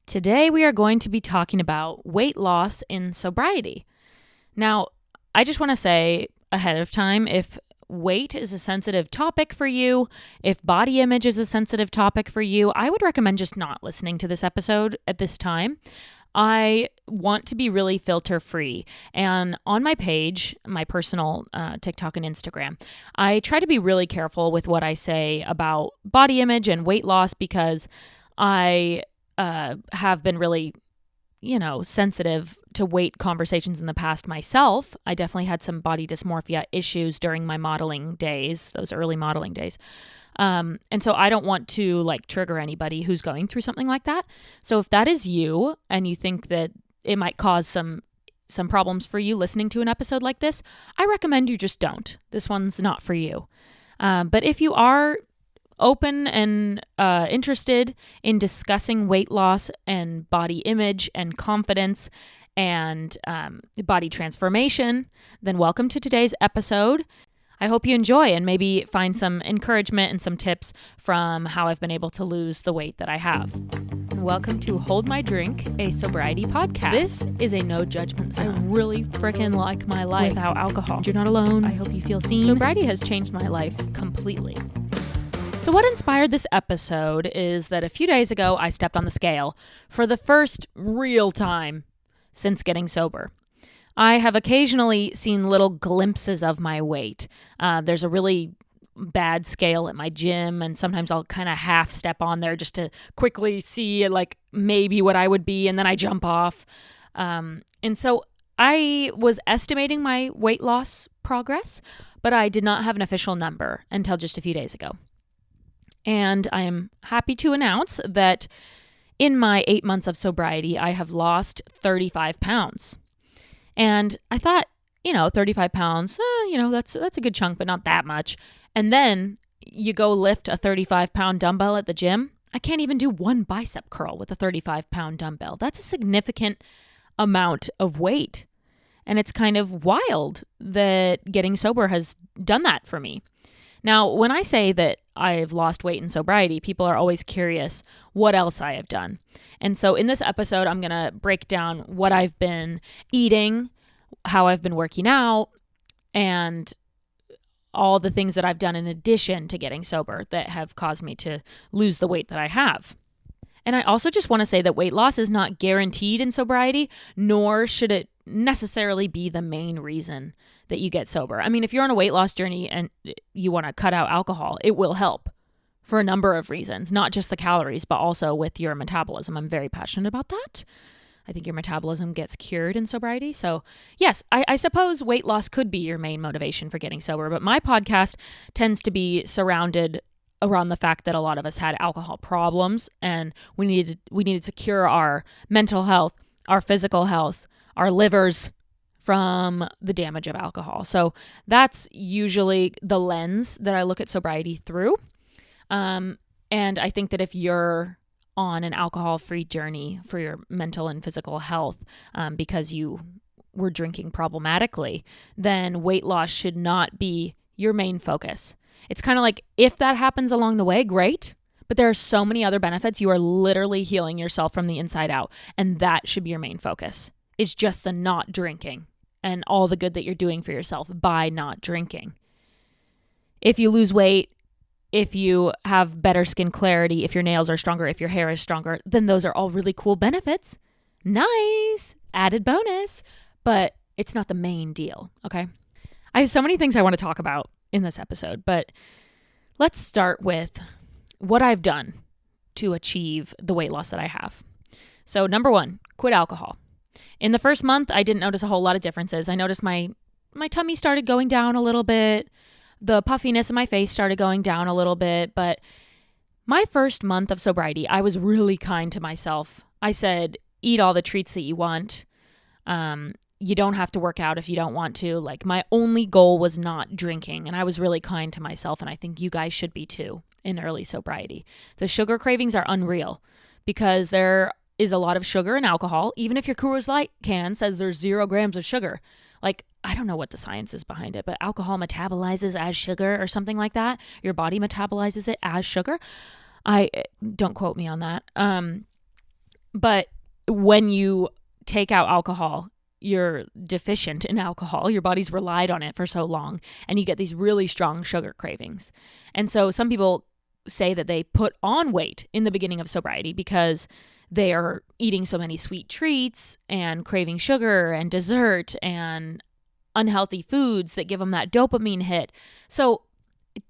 Today we are going to be talking about weight loss in sobriety. Now, I just want to say ahead of time, if weight is a sensitive topic for you, if body image is a sensitive topic for you, I would recommend just not listening to this episode at this time. I want to be really filter free. And on my page, my personal TikTok and Instagram, I try to be really careful with what I say about body image and weight loss because I have been really, sensitive to weight conversations in the past myself. I definitely had some body dysmorphia issues during my modeling days, those early modeling days. And so I don't want to trigger anybody who's going through something like that. So if that is you and you think that it might cause some problems for you listening to an episode like this, I recommend you just don't. This one's not for you. But if you are open and interested in discussing weight loss and body image and confidence and body transformation, then welcome to today's episode. I hope you enjoy and maybe find some encouragement and some tips from how I've been able to lose the weight that I have. Welcome to Hold My Drink, a sobriety podcast. This is a no judgment zone. I really freaking like my life without alcohol. You're not alone. I hope you feel seen. Sobriety has changed my life completely. So what inspired this episode is that a few days ago, I stepped on the scale for the first real time since getting sober. I have occasionally seen little glimpses of my weight. There's a really bad scale at my gym, and sometimes I'll kind of half step on there just to quickly see maybe what I would be, and then I jump off. And so I was estimating my weight loss progress, but I did not have an official number until just a few days ago. And I am happy to announce that in my 8 months of sobriety, I have lost 35 pounds. And I thought, 35 pounds, that's a good chunk, but not that much. And then you go lift a 35-pound dumbbell at the gym. I can't even do one bicep curl with a 35-pound dumbbell. That's a significant amount of weight. And it's kind of wild that getting sober has done that for me. Now, when I say that I've lost weight in sobriety, people are always curious what else I have done. And so in this episode, I'm going to break down what I've been eating, how I've been working out, and all the things that I've done in addition to getting sober that have caused me to lose the weight that I have. And I also just want to say that weight loss is not guaranteed in sobriety, nor should it necessarily be the main reason that you get sober. I mean, if you're on a weight loss journey and you want to cut out alcohol, it will help for a number of reasons, not just the calories, but also with your metabolism. I'm very passionate about that. I think your metabolism gets cured in sobriety. So yes, I suppose weight loss could be your main motivation for getting sober, but my podcast tends to be surrounded around the fact that a lot of us had alcohol problems and we needed to cure our mental health, our physical health, our livers from the damage of alcohol. So that's usually the lens that I look at sobriety through. And I think that if you're on an alcohol-free journey for your mental and physical health because you were drinking problematically, then weight loss should not be your main focus. It's kind of like if that happens along the way, great. But there are so many other benefits. You are literally healing yourself from the inside out. And that should be your main focus. It's just the not drinking and all the good that you're doing for yourself by not drinking. If you lose weight, if you have better skin clarity, if your nails are stronger, if your hair is stronger, then those are all really cool benefits. Nice, added bonus, but it's not the main deal, okay? I have so many things I want to talk about in this episode, but let's start with what I've done to achieve the weight loss that I have. So number one, quit alcohol. In the first month, I didn't notice a whole lot of differences. I noticed my tummy started going down a little bit. The puffiness in my face started going down a little bit. But my first month of sobriety, I was really kind to myself. I said, eat all the treats that you want. You don't have to work out if you don't want to. My only goal was not drinking. And I was really kind to myself. And I think you guys should be too in early sobriety. The sugar cravings are unreal because there is a lot of sugar in alcohol. Even if your Coors Light can says there's 0 grams of sugar. I don't know what the science is behind it, but alcohol metabolizes as sugar or something like that. Your body metabolizes it as sugar. Don't quote me on that. But when you take out alcohol, you're deficient in alcohol. Your body's relied on it for so long, and you get these really strong sugar cravings. And so some people say that they put on weight in the beginning of sobriety because they are eating so many sweet treats and craving sugar and dessert and unhealthy foods that give them that dopamine hit. So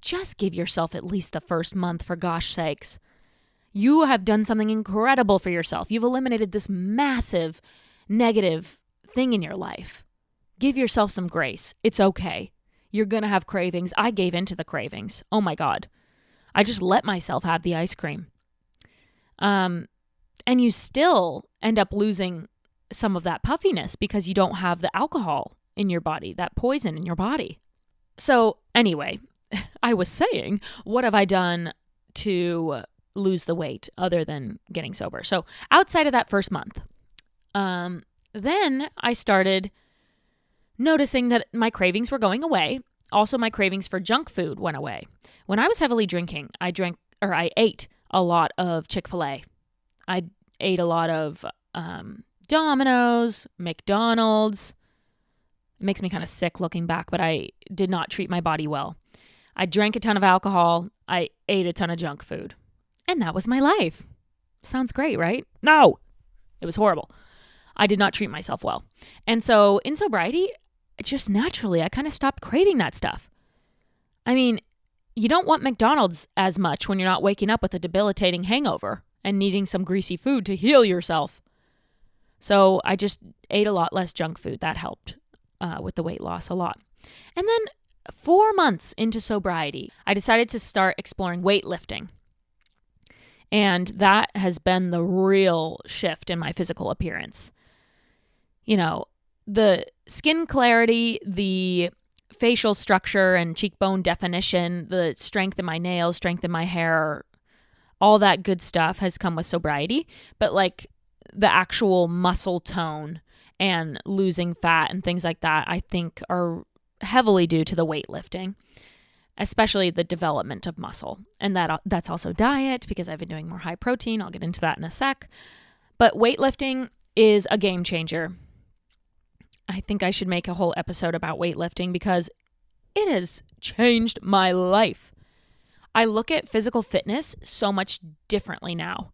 just give yourself at least the first month, for gosh sakes. You have done something incredible for yourself. You've eliminated this massive negative thing in your life. Give yourself some grace. It's okay. You're going to have cravings. I gave into the cravings. Oh my God. I just let myself have the ice cream. And you still end up losing some of that puffiness because you don't have the alcohol in your body, that poison in your body. So anyway, I was saying, what have I done to lose the weight other than getting sober? So outside of that first month, then I started noticing that my cravings were going away. Also, my cravings for junk food went away. When I was heavily drinking, I ate a lot of Chick-fil-A. I ate a lot of Domino's, McDonald's. It makes me kind of sick looking back, but I did not treat my body well. I drank a ton of alcohol. I ate a ton of junk food. And that was my life. Sounds great, right? No, it was horrible. I did not treat myself well. And so in sobriety, just naturally, I kind of stopped craving that stuff. I mean, you don't want McDonald's as much when you're not waking up with a debilitating hangover and needing some greasy food to heal yourself. So I just ate a lot less junk food. That helped with the weight loss a lot. And then 4 months into sobriety, I decided to start exploring weightlifting. And that has been the real shift in my physical appearance. You know, the skin clarity, the facial structure and cheekbone definition, the strength in my nails, strength in my hair, all that good stuff has come with sobriety. But like the actual muscle tone and losing fat and things like that, I think are heavily due to the weightlifting, especially the development of muscle. And that's also diet, because I've been doing more high protein. I'll get into that in a sec. But weightlifting is a game changer. I think I should make a whole episode about weightlifting because it has changed my life. I look at physical fitness so much differently now.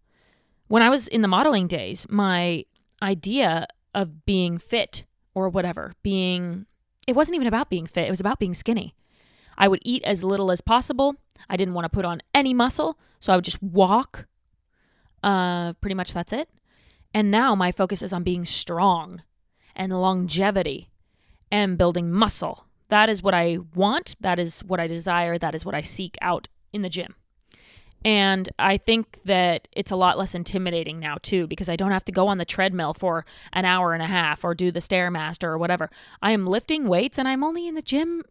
When I was in the modeling days, my idea of being fit or whatever, it wasn't even about being fit. It was about being skinny. I would eat as little as possible. I didn't want to put on any muscle, so I would just walk. Pretty much that's it. And now my focus is on being strong and longevity and building muscle. That is what I want. That is what I desire. That is what I seek out in the gym. And I think that it's a lot less intimidating now too, because I don't have to go on the treadmill for an hour and a half or do the Stairmaster or whatever. I am lifting weights and I'm only in the gym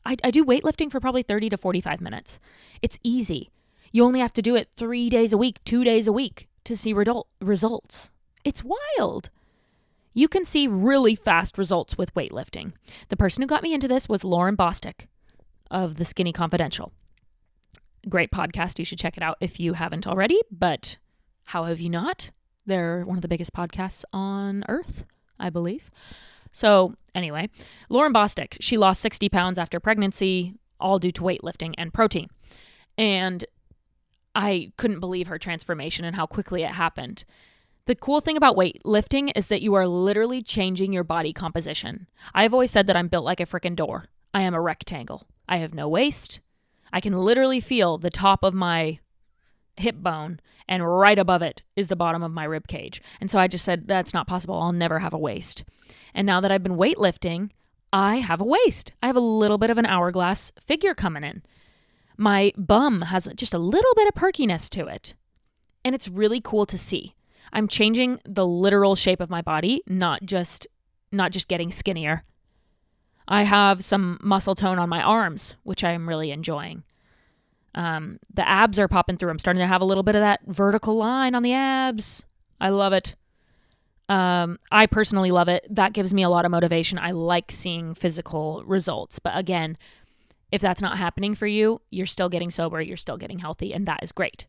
I do weightlifting for probably 30 to 45 minutes. It's easy. You only have to do it 3 days a week, 2 days a week to see results. It's wild. You can see really fast results with weightlifting. The person who got me into this was Lauren Bostic of The Skinny Confidential. Great podcast. You should check it out if you haven't already, but how have you not? They're one of the biggest podcasts on earth, I believe. So anyway, Lauren Bostic, she lost 60 pounds after pregnancy, all due to weightlifting and protein. And I couldn't believe her transformation and how quickly it happened. The cool thing about weightlifting is that you are literally changing your body composition. I've always said that I'm built like a freaking door. I am a rectangle. I have no waist. I can literally feel the top of my hip bone, and right above it is the bottom of my rib cage. And so I just said, that's not possible. I'll never have a waist. And now that I've been weightlifting, I have a waist. I have a little bit of an hourglass figure coming in. My bum has just a little bit of perkiness to it. And it's really cool to see. I'm changing the literal shape of my body, not just getting skinnier. I have some muscle tone on my arms, which I am really enjoying. The abs are popping through. I'm starting to have a little bit of that vertical line on the abs. I love it. I personally love it. That gives me a lot of motivation. I like seeing physical results. But again, if that's not happening for you, you're still getting sober, you're still getting healthy, and that is great.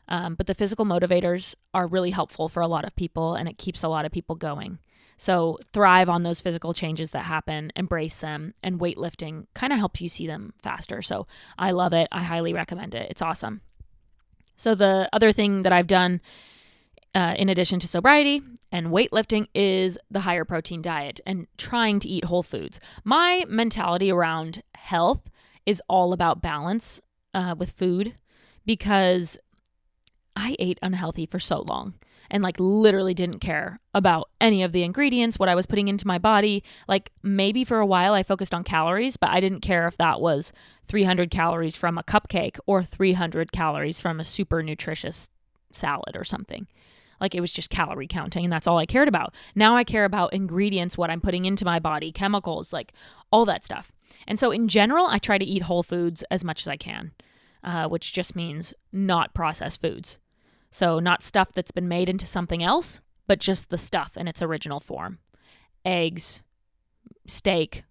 But the physical motivators are really helpful for a lot of people, and it keeps a lot of people going. So thrive on those physical changes that happen, embrace them, and weightlifting kind of helps you see them faster. So I love it. I highly recommend it. It's awesome. So the other thing that I've done in addition to sobriety and weightlifting is the higher protein diet and trying to eat whole foods. My mentality around health is all about balance with food, because I ate unhealthy for so long and literally didn't care about any of the ingredients, what I was putting into my body. Maybe for a while I focused on calories, but I didn't care if that was 300 calories from a cupcake or 300 calories from a super nutritious salad or something. It was just calorie counting, and that's all I cared about. Now I care about ingredients, what I'm putting into my body, chemicals, all that stuff. And so in general, I try to eat whole foods as much as I can, which just means not processed foods. So not stuff that's been made into something else, but just the stuff in its original form. Eggs, steak,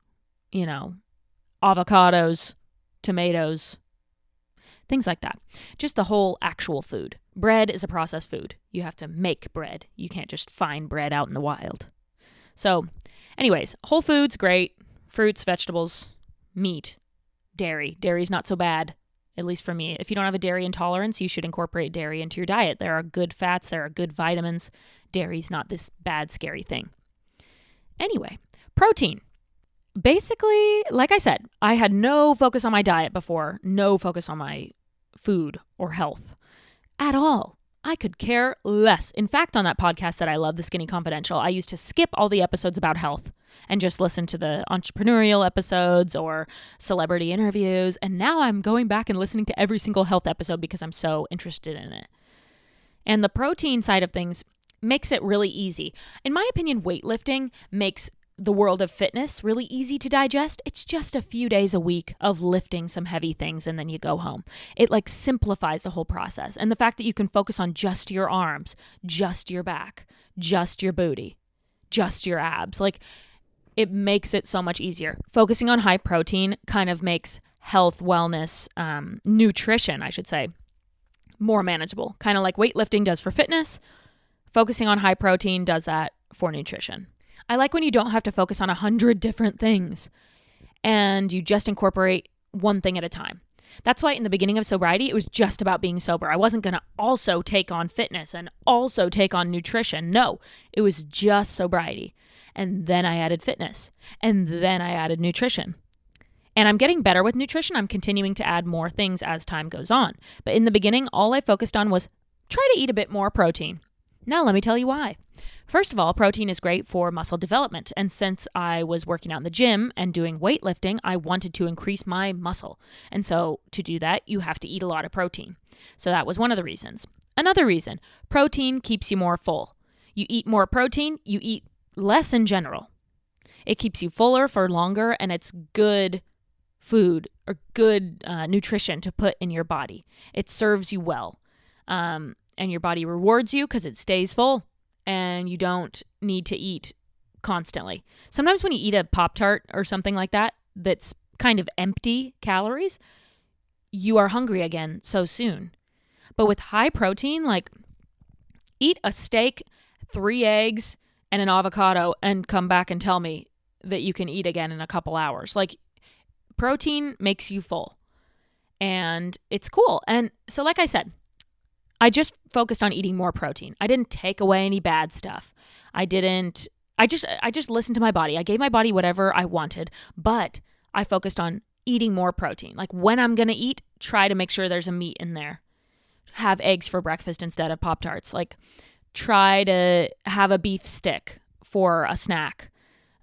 avocados, tomatoes, things like that. Just the whole actual food. Bread is a processed food. You have to make bread. You can't just find bread out in the wild. So anyways, whole foods, great. Fruits, vegetables, meat, dairy. Dairy's not so bad. At least for me. If you don't have a dairy intolerance, you should incorporate dairy into your diet. There are good fats, there are good vitamins. Dairy's not this bad, scary thing. Anyway, protein. Basically, like I said, I had no focus on my diet before, no focus on my food or health at all. I could care less. In fact, on that podcast that I love, The Skinny Confidential, I used to skip all the episodes about health and just listen to the entrepreneurial episodes or celebrity interviews. And now I'm going back and listening to every single health episode because I'm so interested in it. And the protein side of things makes it really easy. In my opinion, weightlifting makes the world of fitness really easy to digest. It's just a few days a week of lifting some heavy things and then you go home. It simplifies the whole process. And the fact that you can focus on just your arms, just your back, just your booty, just your abs, it makes it so much easier. Focusing on high protein kind of makes health, wellness, nutrition, I should say, more manageable. Kind of like weightlifting does for fitness. Focusing on high protein does that for nutrition. I like when you don't have to focus on 100 different things and you just incorporate one thing at a time. That's why in the beginning of sobriety, it was just about being sober. I wasn't going to also take on fitness and also take on nutrition. No, it was just sobriety. And then I added fitness. And then I added nutrition. And I'm getting better with nutrition. I'm continuing to add more things as time goes on. But in the beginning, all I focused on was try to eat a bit more protein. Now let me tell you why. First of all, protein is great for muscle development. And since I was working out in the gym and doing weightlifting, I wanted to increase my muscle. And so to do that, you have to eat a lot of protein. So that was one of the reasons. Another reason, protein keeps you more full. You eat more protein, you eat less in general. It keeps you fuller for longer, and it's good food or good nutrition to put in your body. It serves you well. And your body rewards you because it stays full and you don't need to eat constantly. Sometimes when you eat a Pop-Tart or something like that, that's kind of empty calories, you are hungry again so soon. But with high protein, eat a steak, 3 eggs, and an avocado and come back and tell me that you can eat again in a couple hours. Protein makes you full and it's cool. And so like I said, I just focused on eating more protein. I didn't take away any bad stuff. I just listened to my body. I gave my body whatever I wanted, but I focused on eating more protein. When I'm going to eat, try to make sure there's a meat in there. Have eggs for breakfast instead of Pop-Tarts. Try to have a beef stick for a snack.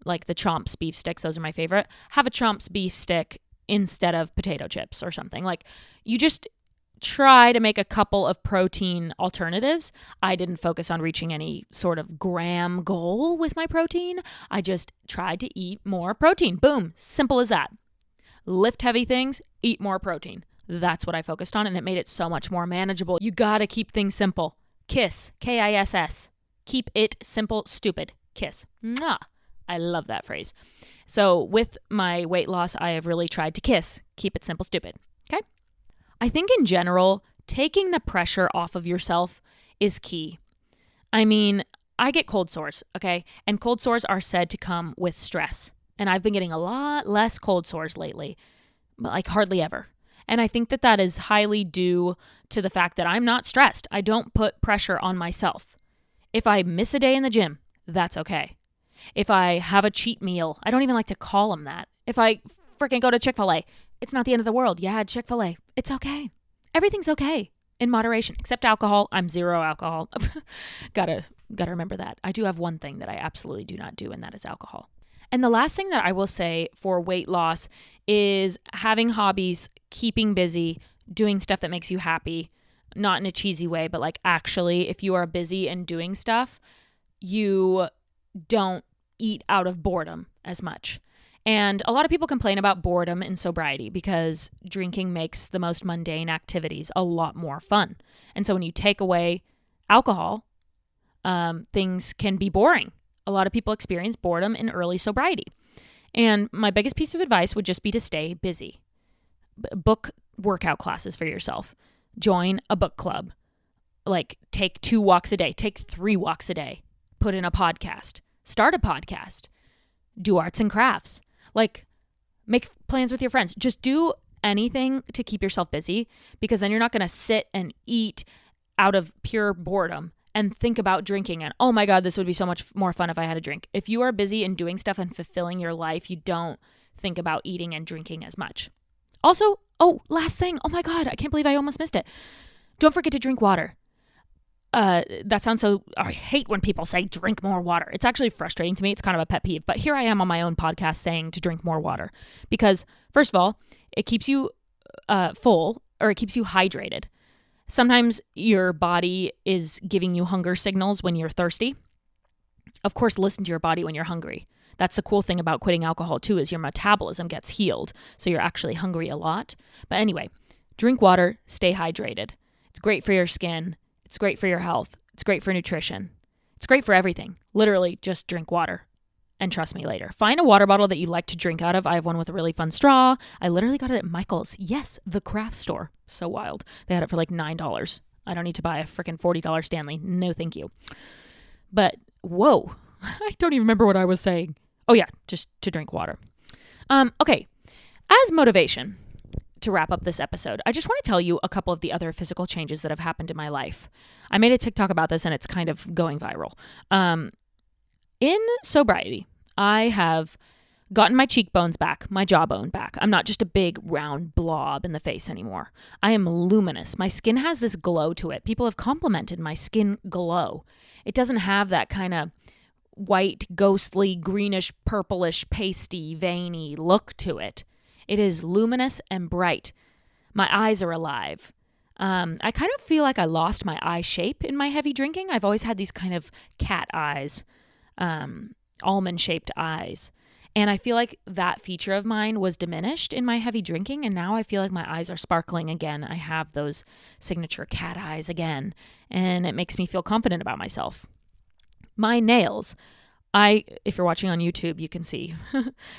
The Chomps beef sticks, those are my favorite. Have a Chomps beef stick instead of potato chips or something. You just try to make a couple of protein alternatives. I didn't focus on reaching any sort of gram goal with my protein. I just tried to eat more protein. Boom. Simple as that. Lift heavy things, eat more protein. That's what I focused on, and it made it so much more manageable. You gotta keep things simple. KISS. K-I-S-S. Keep it simple, stupid. KISS. Mwah. I love that phrase. So with my weight loss, I have really tried to KISS. Keep it simple, stupid. Okay? I think in general, taking the pressure off of yourself is key. I mean, I get cold sores, okay? And cold sores are said to come with stress. And I've been getting a lot less cold sores lately, like hardly ever. And I think that is highly due to the fact that I'm not stressed. I don't put pressure on myself. If I miss a day in the gym, that's okay. If I have a cheat meal, I don't even like to call them that. If I freaking go to Chick-fil-A, it's not the end of the world. Yeah, Chick-fil-A. It's okay. Everything's okay in moderation, except alcohol. I'm zero alcohol. Gotta remember that. I do have one thing that I absolutely do not do, and that is alcohol. And the last thing that I will say for weight loss is having hobbies, keeping busy, doing stuff that makes you happy, not in a cheesy way, but like actually, if you are busy and doing stuff, you don't eat out of boredom as much. And a lot of people complain about boredom in sobriety because drinking makes the most mundane activities a lot more fun. And so when you take away alcohol, things can be boring. A lot of people experience boredom in early sobriety. And my biggest piece of advice would just be to stay busy. Book workout classes for yourself. Join a book club. Like take 2 walks a day. Take 3 walks a day. Put in a podcast. Start a podcast. Do arts and crafts. Like make plans with your friends. Just do anything to keep yourself busy, because then you're not going to sit and eat out of pure boredom and think about drinking and, oh my God, this would be so much more fun if I had a drink. If you are busy and doing stuff and fulfilling your life, you don't think about eating and drinking as much. Also, last thing. Oh my God, I can't believe I almost missed it. Don't forget to drink water. That sounds so, I hate when people say drink more water. It's actually frustrating to me. It's kind of a pet peeve, but here I am on my own podcast saying to drink more water because first of all, it keeps you full, or it keeps you hydrated. Sometimes your body is giving you hunger signals when you're thirsty. Of course, listen to your body when you're hungry. That's the cool thing about quitting alcohol too, is your metabolism gets healed. So you're actually hungry a lot. But anyway, drink water, stay hydrated. It's great for your skin. It's great for your health. It's great for nutrition. It's great for everything. Literally, just drink water. And trust me later. Find a water bottle that you like to drink out of. I have one with a really fun straw. I literally got it at Michael's. Yes, the craft store. So wild. They had it for like $9. I don't need to buy a freaking $40 Stanley. No, thank you. But whoa, I don't even remember what I was saying. Oh yeah, just to drink water. Okay, as motivation to wrap up this episode, I just want to tell you a couple of the other physical changes that have happened in my life. I made a TikTok about this and it's kind of going viral. In sobriety, I have gotten my cheekbones back, my jawbone back. I'm not just a big round blob in the face anymore. I am luminous. My skin has this glow to it. People have complimented my skin glow. It doesn't have that kind of white, ghostly, greenish, purplish, pasty, veiny look to it. It is luminous and bright. My eyes are alive. I kind of feel like I lost my eye shape in my heavy drinking. I've always had these kind of cat eyes, almond-shaped eyes. And I feel like that feature of mine was diminished in my heavy drinking, and now I feel like my eyes are sparkling again. I have those signature cat eyes again, and it makes me feel confident about myself. My nails, if you're watching on YouTube, you can see,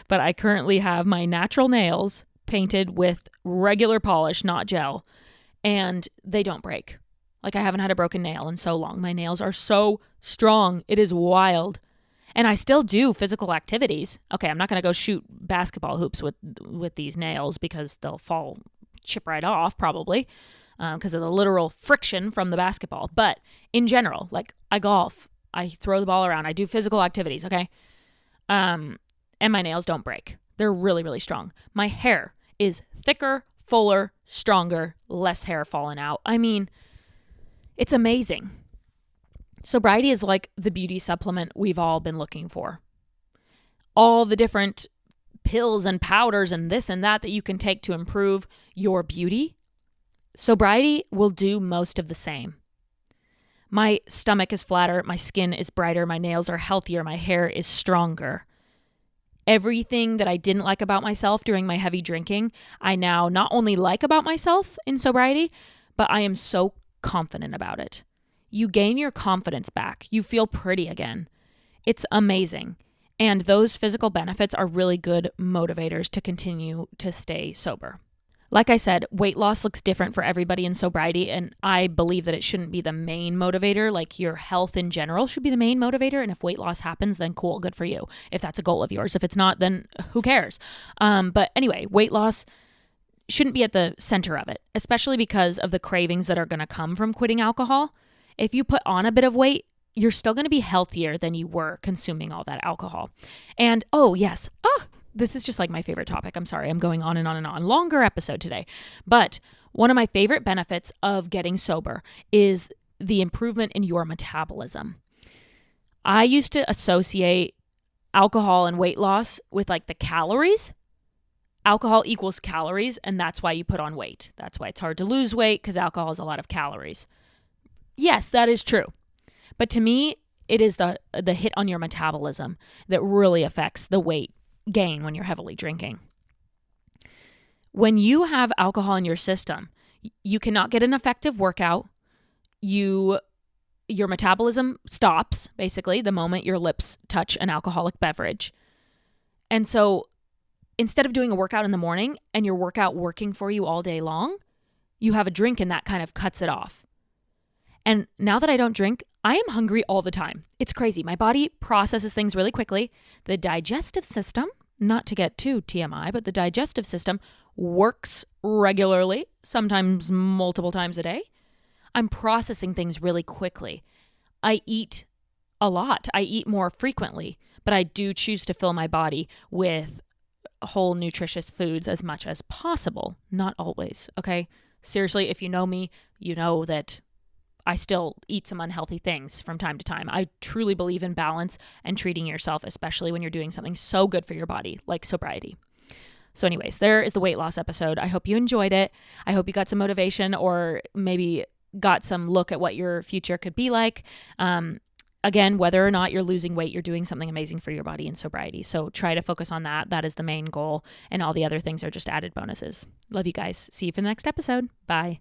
but I currently have my natural nails painted with regular polish, not gel, and they don't break. Like, I haven't had a broken nail in so long. My nails are so strong. It is wild. And I still do physical activities. Okay, I'm not going to go shoot basketball hoops with these nails because they'll chip right off probably because of the literal friction from the basketball. But in general, like, I golf, I throw the ball around, I do physical activities, okay? And my nails don't break. They're really, really strong. My hair is thicker, fuller, stronger, less hair falling out. I mean, it's amazing. Sobriety is like the beauty supplement we've all been looking for. All the different pills and powders and this and that you can take to improve your beauty. Sobriety will do most of the same. My stomach is flatter, my skin is brighter, my nails are healthier, my hair is stronger. Everything that I didn't like about myself during my heavy drinking, I now not only like about myself in sobriety, but I am so confident about it. You gain your confidence back. You feel pretty again. It's amazing. And those physical benefits are really good motivators to continue to stay sober. Like I said, weight loss looks different for everybody in sobriety, and I believe that it shouldn't be the main motivator. Like, your health in general should be the main motivator, and if weight loss happens, then cool, good for you. If that's a goal of yours. If it's not, then who cares? But anyway, weight loss shouldn't be at the center of it, especially because of the cravings that are going to come from quitting alcohol. If you put on a bit of weight, you're still going to be healthier than you were consuming all that alcohol. And this is just like my favorite topic. I'm sorry, I'm going on and on and on. Longer episode today. But one of my favorite benefits of getting sober is the improvement in your metabolism. I used to associate alcohol and weight loss with like the calories. Alcohol equals calories, and that's why you put on weight. That's why it's hard to lose weight, because alcohol has a lot of calories. Yes, that is true. But to me, it is the hit on your metabolism that really affects the weight gain when you're heavily drinking. When you have alcohol in your system, you cannot get an effective workout. Your metabolism stops, basically, the moment your lips touch an alcoholic beverage. And so instead of doing a workout in the morning and your workout working for you all day long, you have a drink and that kind of cuts it off. And now that I don't drink, I am hungry all the time. It's crazy. My body processes things really quickly. The digestive system, not to get too TMI, but the digestive system works regularly, sometimes multiple times a day. I'm processing things really quickly. I eat a lot. I eat more frequently, but I do choose to fill my body with whole nutritious foods as much as possible. Not always, okay? Seriously, if you know me, you know that I still eat some unhealthy things from time to time. I truly believe in balance and treating yourself, especially when you're doing something so good for your body, like sobriety. So anyways, there is the weight loss episode. I hope you enjoyed it. I hope you got some motivation, or maybe got some look at what your future could be like. Again, whether or not you're losing weight, you're doing something amazing for your body in sobriety. So try to focus on that. That is the main goal. And all the other things are just added bonuses. Love you guys. See you for the next episode. Bye.